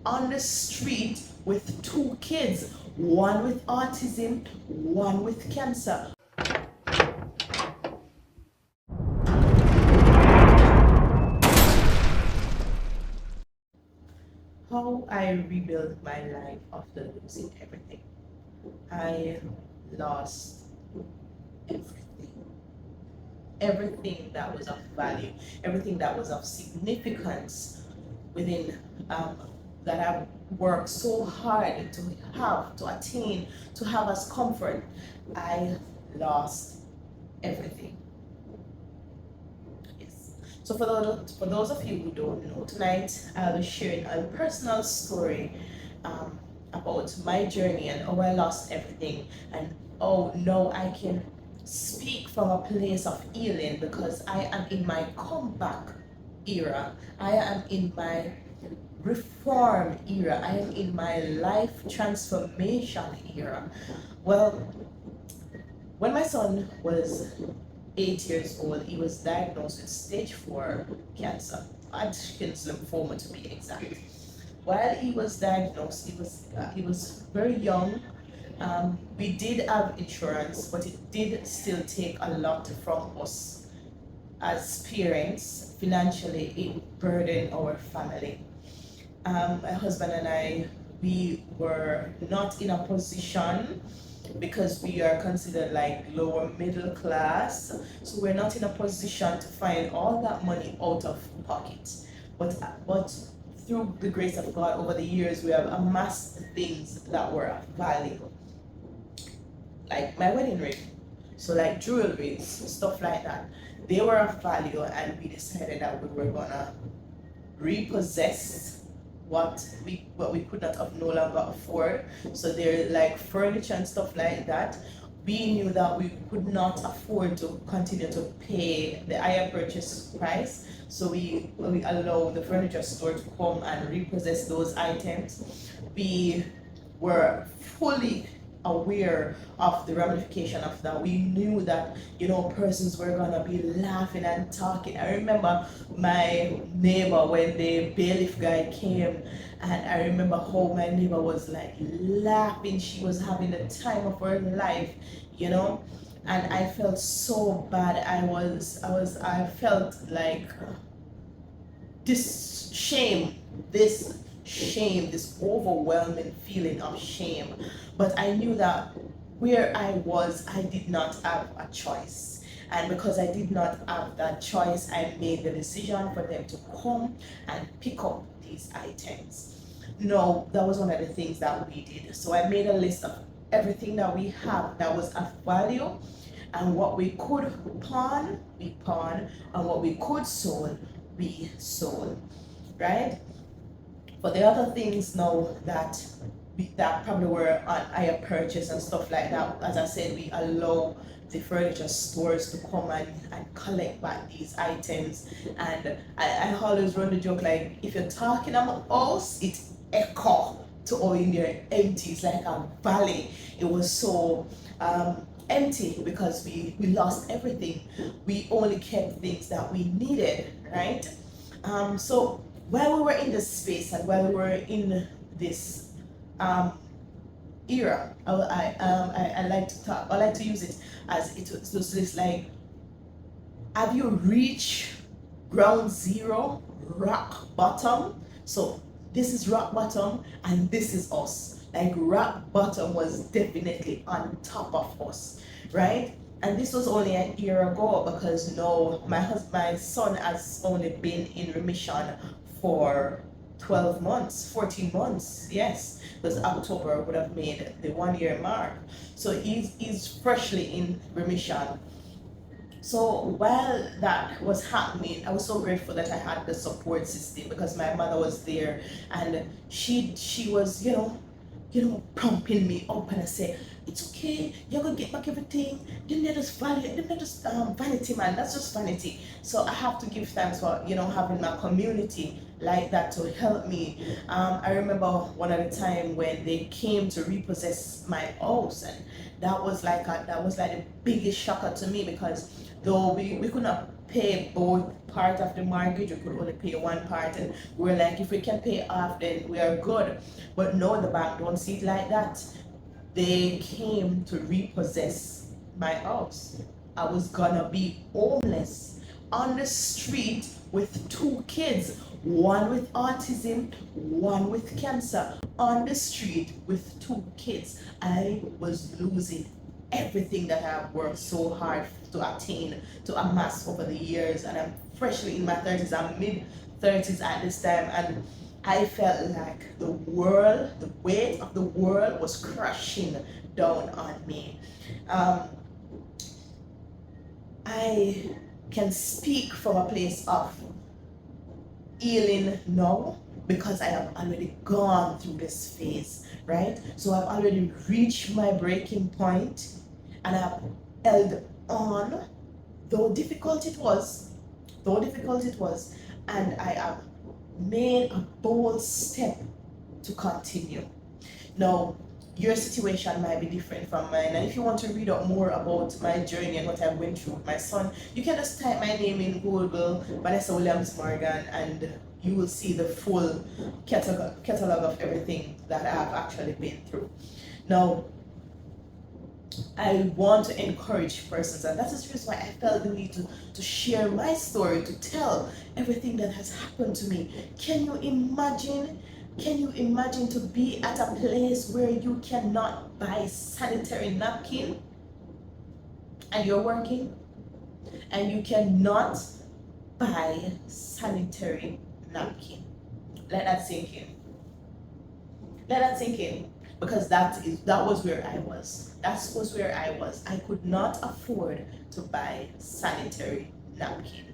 on the street with two kids, one with autism, one with cancer. How I rebuilt my life after losing everything. I lost everything. Everything that was of value, everything that was of significance within um, that I worked so hard to have, to attain, to have as comfort. I lost everything. Yes. So for those of you who don't know, tonight I'll be sharing a personal story about my journey and how I lost everything, and oh no, I can speak from a place of healing because I am in my comeback era. I am in my reform era. I am in my life transformation era. Well, when my son was 8 years old, he was diagnosed with stage 4 cancer, Hodgkin's lymphoma to be exact. While he was diagnosed, he was very young. We did have insurance, but it did still take a lot from us as parents. Financially, it burdened our family. My husband and I, we were not in a position because we are considered like lower middle class, so we're not in a position to find all that money out of pocket. But through the grace of God, over the years, we have amassed things that were of value, like my wedding ring, so like jewelry, stuff like that. They were of value, and we decided that we were gonna repossess what we could not have no longer afford. So they're like furniture and stuff like that. We knew that we could not afford to continue to pay the higher purchase price, so we allowed the furniture store to come and repossess those items. We were fully aware of the ramification of that. We knew that, persons were gonna be laughing and talking. I remember my neighbor when the bailiff guy came, and I remember how my neighbor was like laughing. She was having the time of her life, and I felt so bad. I felt like this shame, this overwhelming feeling of shame. But I knew that where I was, I did not have a choice. And because I did not have that choice, I made the decision for them to come and pick up these items. No, that was one of the things that we did. So I made a list of everything that we have that was of value, and what we could pawn, we pawn, and what we could sold, we sold, right? For the other things now that probably were on higher purchase and stuff like that, as I said, we allow the furniture stores to come and collect back these items. And I always run the joke, like, if you're talking about house, it echo to all in there empty. It's like a valley. It was so empty because we lost everything. We only kept things that we needed, right? So while we were in this space and while we were in this era, I like to talk. I like to use it as it was this, like, have you reached ground zero, rock bottom? So this is rock bottom, and this is us. Like, rock bottom was definitely on top of us, right? And this was only a year ago, because no, my son has only been in remission for 12 months, 14 months, yes, because October would have made the 1 year mark. So he's freshly in remission. So while that was happening, I was so grateful that I had the support system, because my mother was there, and she was, pumping me up, and I say, it's okay, you're gonna get back everything. Then they're just value, they're just vanity, man. That's just vanity. So I have to give thanks for having my community like that to help me. I remember one at a time when they came to repossess my house, and that was like the biggest shocker to me, because though we could not pay both part of the mortgage. We could only pay one part, and we're like, if we can pay off, then we are good. But no, the bank don't see it like that. They came to repossess my house. I was gonna be homeless on the street with two kids, one with autism, one with cancer, on the street with two kids. I was losing everything that I've worked so hard to attain, to amass over the years. And I'm freshly in my 30s, I'm mid 30s at this time, and I felt like the world, the weight of the world was crushing down on me. I can speak from a place of healing now because I have already gone through this phase, right? So I've already reached my breaking point, and I've held on, though difficult it was, and I have made a bold step to continue. Now, your situation might be different from mine, and if you want to read up more about my journey and what I went through with my son, you can just type my name in Google, Vanessa Williams Morgan, and you will see the full catalog of everything that I have actually been through. Now, I want to encourage persons, and that is the reason why I felt the need to share my story, to tell everything that has happened to me. Can you imagine? Can you imagine to be at a place where you cannot buy sanitary napkin and you're working, and you cannot buy sanitary napkin? Let that sink in. Let that sink in. Because that was where I was. That was where I was. I could not afford to buy sanitary napkin.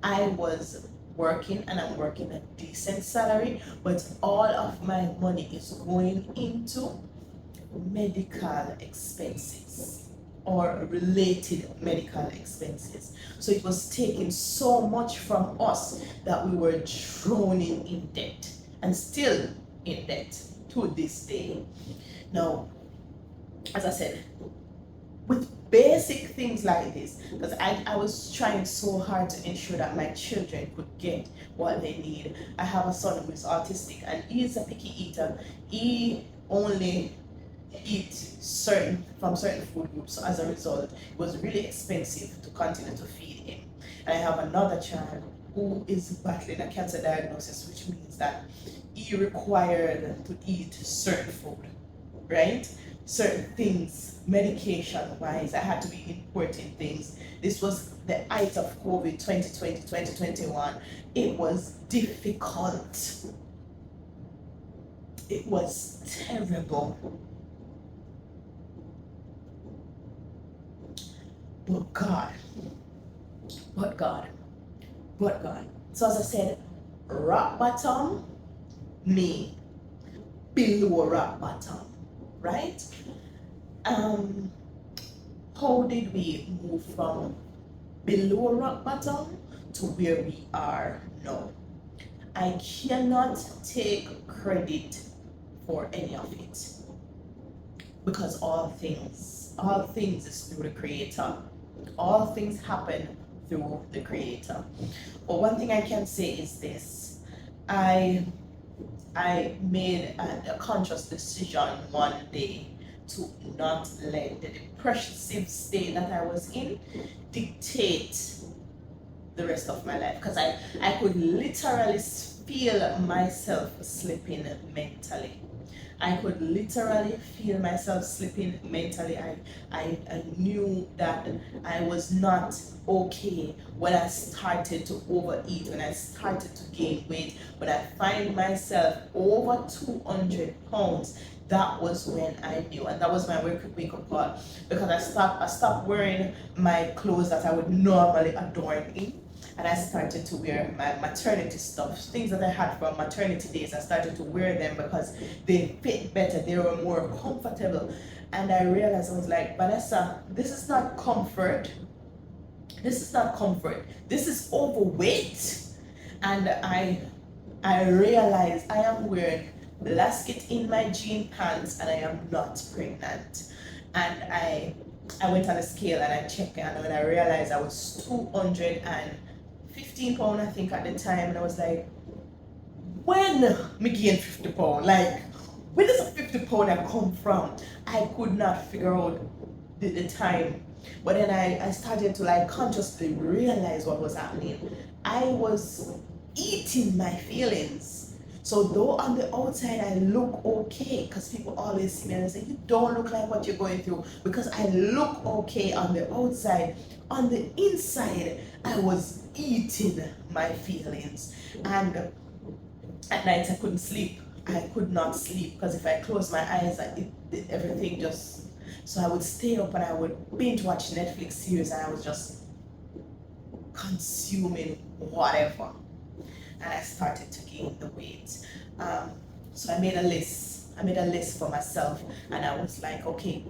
I was working, and I'm working a decent salary, but all of my money is going into medical expenses or related medical expenses. So it was taking so much from us that we were drowning in debt, and still in debt to this day. Now, as I said, with basic things like this, because I was trying so hard to ensure that my children could get what they need. I have a son who is autistic, and he is a picky eater. He only eats from certain food groups, so as a result, it was really expensive to continue to feed him. And I have another child who is battling a cancer diagnosis, which means that he required to eat certain food, right? Certain things, medication wise, I had to be importing things. This was the height of COVID 2020, 2021. It was difficult. It was terrible. But God. So as I said, rock bottom, me, below rock bottom, right? How did we move from below rock bottom to where we are now? I cannot take credit for any of it, because all things is through the Creator. All things happen through the Creator. But one thing I can say is this: I made a conscious decision one day to not let the depressive state that I was in dictate the rest of my life, because I could literally feel myself slipping mentally. I could literally feel myself slipping mentally. I knew that I was not okay when I started to overeat, when I started to gain weight, when I find myself over 200 pounds. That was when I knew, and that was my wake up call, because I stopped wearing my clothes that I would normally adorn in, and I started to wear my maternity stuff, things that I had from maternity days. I started to wear them because they fit better, they were more comfortable. And I realized, I was like, Vanessa, this is not comfort. This is not comfort. This is overweight. And I realized I am wearing basket in my jean pants, and I am not pregnant. And I went on a scale and I checked, and when I realized I was 215 pounds, I think, at the time, and I was like, when me gain 50 pounds, like, where does a 50 pound I come from? I could not figure out the time. But then I started to like consciously realize what was happening. I was eating my feelings. So though on the outside I look okay, because people always see me and they say, you don't look like what you're going through, because I look okay on the outside. On the inside, I was eating my feelings. And at night I couldn't sleep. I could not sleep, because if I closed my eyes, everything just. So I would stay up and I would binge watch Netflix series, and I was just consuming whatever. And I started to gain the weight. So I made a list. I made a list for myself, and I was like, okay,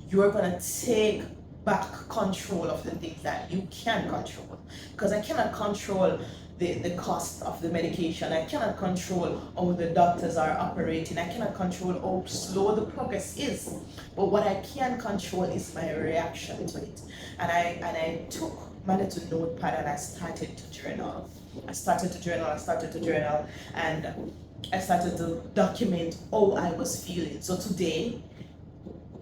you're gonna take back control of the things that you can control, because I cannot control the cost of the medication. I cannot control how the doctors are operating. I cannot control how slow the progress is. But what I can control is my reaction to it. And I took my little notepad and I started to journal. I started to journal, and I started to document how I was feeling. So today,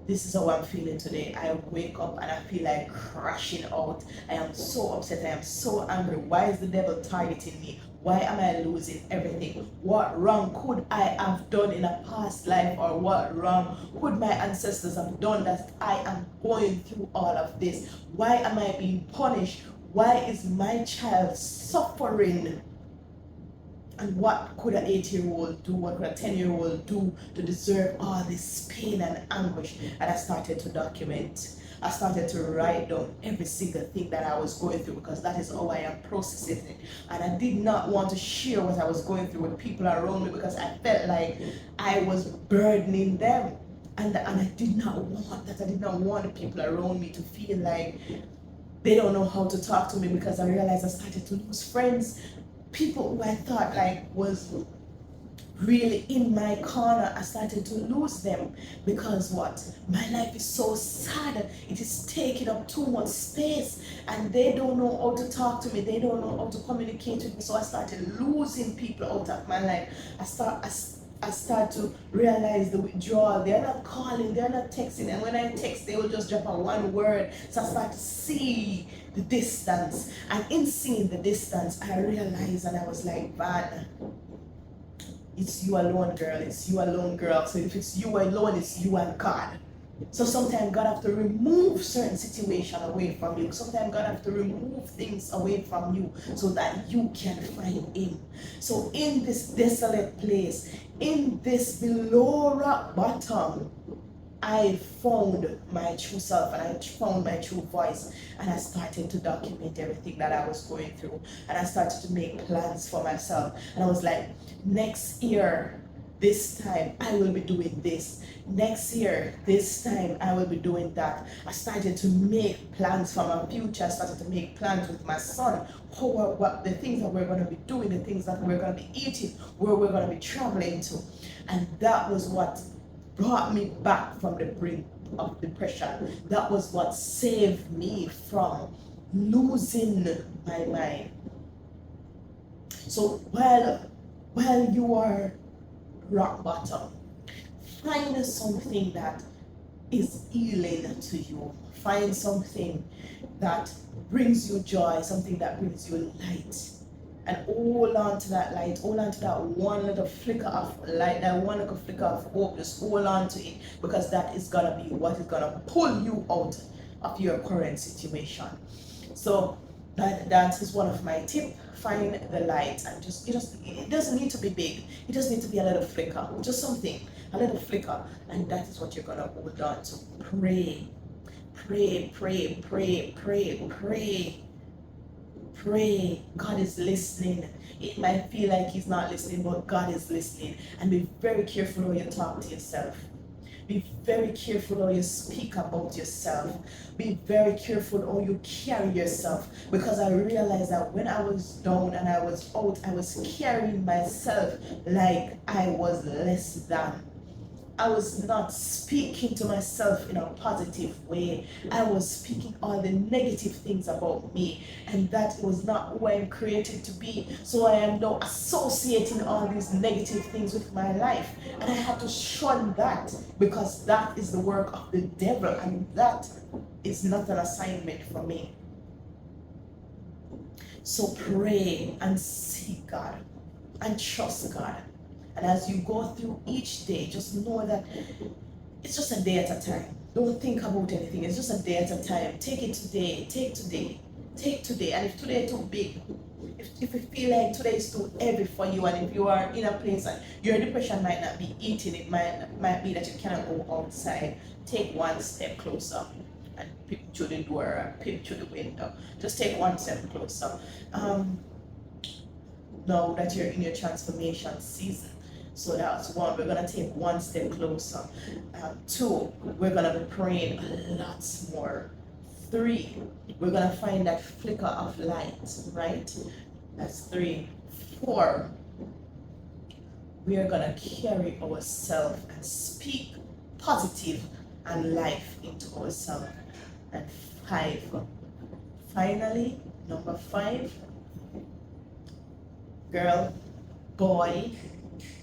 this is how I'm feeling today. I wake up and I feel like crashing out. I am so upset. I am so angry. Why is the devil targeting me? Why am I losing everything? What wrong could I have done in a past life, or what wrong could my ancestors have done that I am going through all of this? Why am I being punished? Why is my child suffering? And what could an 8-year-old do? What could a 10-year-old do to deserve all this pain and anguish? And I started to document. I started to write down every single thing that I was going through, because that is how I am processing it. And I did not want to share what I was going through with people around me, because I felt like I was burdening them. And I did not want that. I did not want the people around me to feel like they don't know how to talk to me, because I realized I started to lose friends. People who I thought like was really in my corner, I started to lose them, because what? My life is so sad. It is taking up too much space, and they don't know how to talk to me. They don't know how to communicate with me. So I started losing people out of my life. I start to realize the withdrawal. They're not calling, they're not texting, and when I text, they will just drop a one word. So I start to see the distance, and in seeing the distance, I realized, and I was like, man, it's you alone, girl. It's you alone, girl. So if it's you alone, it's you and God. So sometimes God have to remove certain situation away from you. Sometimes God have to remove things away from you so that you can find Him. So in this desolate place, in this below rock bottom, I found my true self, and I found my true voice, and I started to document everything that I was going through, and I started to make plans for myself. And I was like, next year, this time I will be doing this. Next year, this time I will be doing that. I started to make plans for my future. I started to make plans with my son, what the things that we're going to be doing, the things that we're going to be eating, where we're going to be traveling to. And that was what brought me back from the brink of depression. That was what saved me from losing my mind. So while you are rock bottom, find something that is healing to you. Find something that brings you joy, something that brings you light. And hold on to that light, hold on to that one little flicker of light, that one little flicker of hope. Just hold on to it, because that is gonna be what is gonna pull you out of your current situation. So that is one of my tips. Find the light, and it doesn't need to be big. It just needs to be a little flicker, just something, a little flicker, and that is what you're gonna hold on to. Pray, pray, pray, pray, pray, pray. Pray. God is listening. It might feel like He's not listening, but God is listening. And be very careful how you talk to yourself. Be very careful how you speak about yourself. Be very careful how you carry yourself. Because I realized that when I was down and I was out, I was carrying myself like I was less than. I was not speaking to myself in a positive way. I was speaking all the negative things about me, and that was not who I am created to be. So I am now associating all these negative things with my life, and I had to shun that because that is the work of the devil, and that is not an assignment for me. So pray and seek God and trust God. And as you go through each day, just know that it's just a day at a time. Don't think about anything. It's just a day at a time. Take it today. Take today. Take today. And if today is too big, if you feel like today is too heavy for you, and if you are in a place and your depression might not be eating, it might be that you cannot go outside. Take one step closer and peep through the door or peep through the window. Just take one step closer. Know that you're in your transformation season. So that's one, we're gonna take one step closer. Two, we're gonna be praying a lot more. Three, we're gonna find that flicker of light, right? That's three. Four, we are gonna carry ourselves and speak positive and life into ourselves. And five, finally, number five, girl, boy,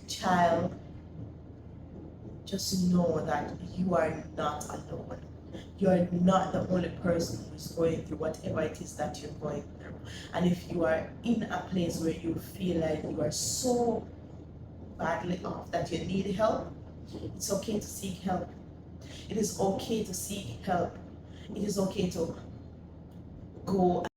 child, just know that you are not alone. You are not the only person who is going through whatever it is that you're going through. And if you are in a place where you feel like you are so badly off that you need help, it's okay to seek help. It is okay to seek help. It is okay to go